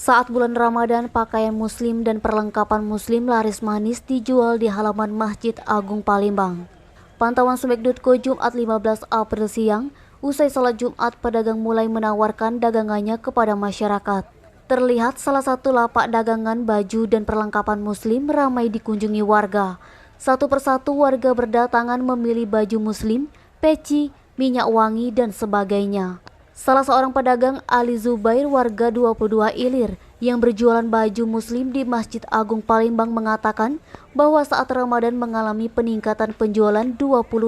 Saat bulan Ramadan, pakaian muslim dan perlengkapan muslim laris manis dijual di halaman Masjid Agung Palembang. Pantauan Sumek.co Jumat 15 April siang, usai salat Jumat, pedagang mulai menawarkan dagangannya kepada masyarakat. Terlihat salah satu lapak dagangan baju dan perlengkapan muslim ramai dikunjungi warga. Satu persatu warga berdatangan memilih baju muslim, peci, minyak wangi, dan sebagainya. Salah seorang pedagang, Ali Zubair, warga 22 Ilir, yang berjualan baju muslim di Masjid Agung Palembang mengatakan bahwa saat Ramadan mengalami peningkatan penjualan 20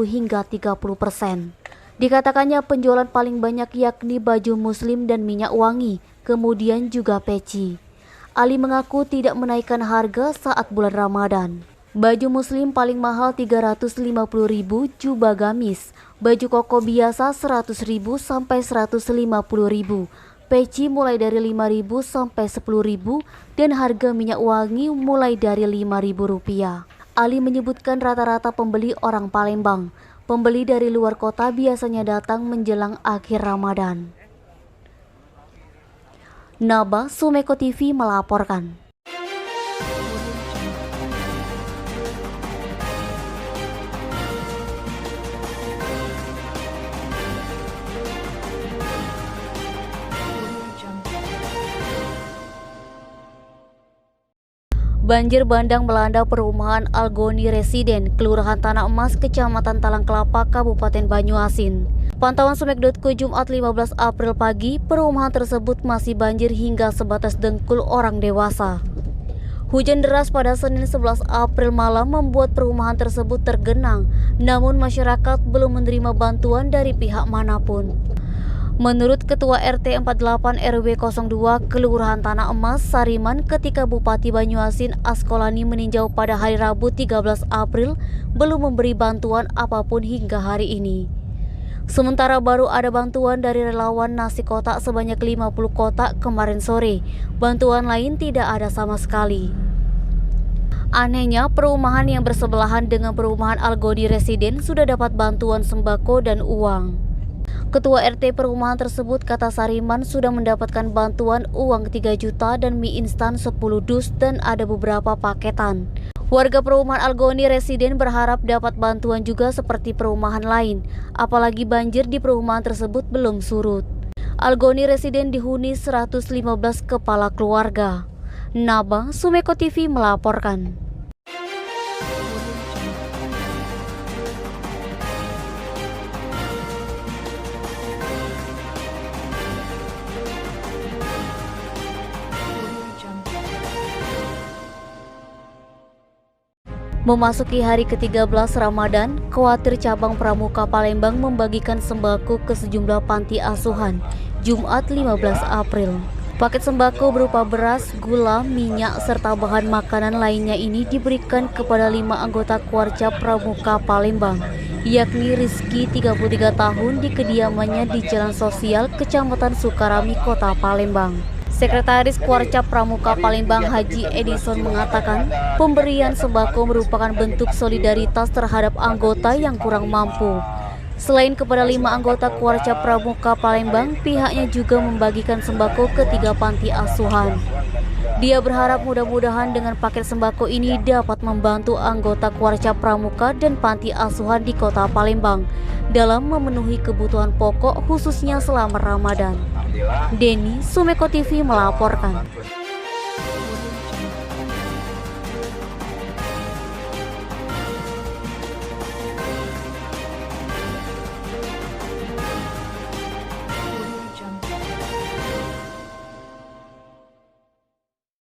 hingga 30%. Dikatakannya penjualan paling banyak yakni baju muslim dan minyak wangi, kemudian juga peci. Ali mengaku tidak menaikkan harga saat bulan Ramadan. Baju muslim paling mahal 350.000 jubah gamis, baju koko biasa 100.000 sampai 150.000, peci mulai dari 5.000 sampai 10.000, dan harga minyak wangi mulai dari Rp5.000. Ali menyebutkan rata-rata pembeli orang Palembang. Pembeli dari luar kota biasanya datang menjelang akhir Ramadan. Naba, Sumeko TV melaporkan. Banjir bandang melanda perumahan Algoni Residen, Kelurahan Tanah Emas, Kecamatan Talang Kelapa, Kabupaten Banyuasin. Pantauan Sumek.co Jumat 15 April pagi, perumahan tersebut masih banjir hingga sebatas dengkul orang dewasa. Hujan deras pada Senin 11 April malam membuat perumahan tersebut tergenang, namun masyarakat belum menerima bantuan dari pihak manapun. Menurut Ketua RT 48 RW 02 Kelurahan Tanah Emas, Sariman, ketika Bupati Banyuasin Askolani meninjau pada hari Rabu 13 April, belum memberi bantuan apapun hingga hari ini. Sementara baru ada bantuan dari relawan nasi kotak sebanyak 50 kotak kemarin sore. Bantuan lain tidak ada sama sekali. Anehnya, perumahan yang bersebelahan dengan perumahan Algoni Residen sudah dapat bantuan sembako dan uang. Ketua RT perumahan tersebut, kata Sariman, sudah mendapatkan bantuan uang 3 juta dan mie instan 10 dus dan ada beberapa paketan. Warga perumahan Algoni Residen berharap dapat bantuan juga seperti perumahan lain, apalagi banjir di perumahan tersebut belum surut. Algoni Residen dihuni 115 kepala keluarga. Naba, Sumeko TV melaporkan. Memasuki hari ke-13 Ramadan, Khawatir Cabang Pramuka Palembang membagikan sembako ke sejumlah panti asuhan Jumat 15 April. Paket sembako berupa beras, gula, minyak, serta bahan makanan lainnya ini diberikan kepada 5 anggota Khawatir Pramuka Palembang, yakni Rizky 33 tahun di kediamannya di Jalan Sosial, Kecamatan Sukarami, Kota Palembang. Sekretaris Khawatir Pramuka Palembang Haji Edison mengatakan pemberian sembako merupakan bentuk solidaritas terhadap anggota yang kurang mampu. Selain kepada 5 anggota Khawatir Pramuka Palembang, pihaknya juga membagikan sembako ke 3 panti asuhan. Dia berharap mudah-mudahan dengan paket sembako ini dapat membantu anggota Khawatir Pramuka dan panti asuhan di Kota Palembang dalam memenuhi kebutuhan pokok khususnya selama Ramadan. Denny, Sumeko TV melaporkan.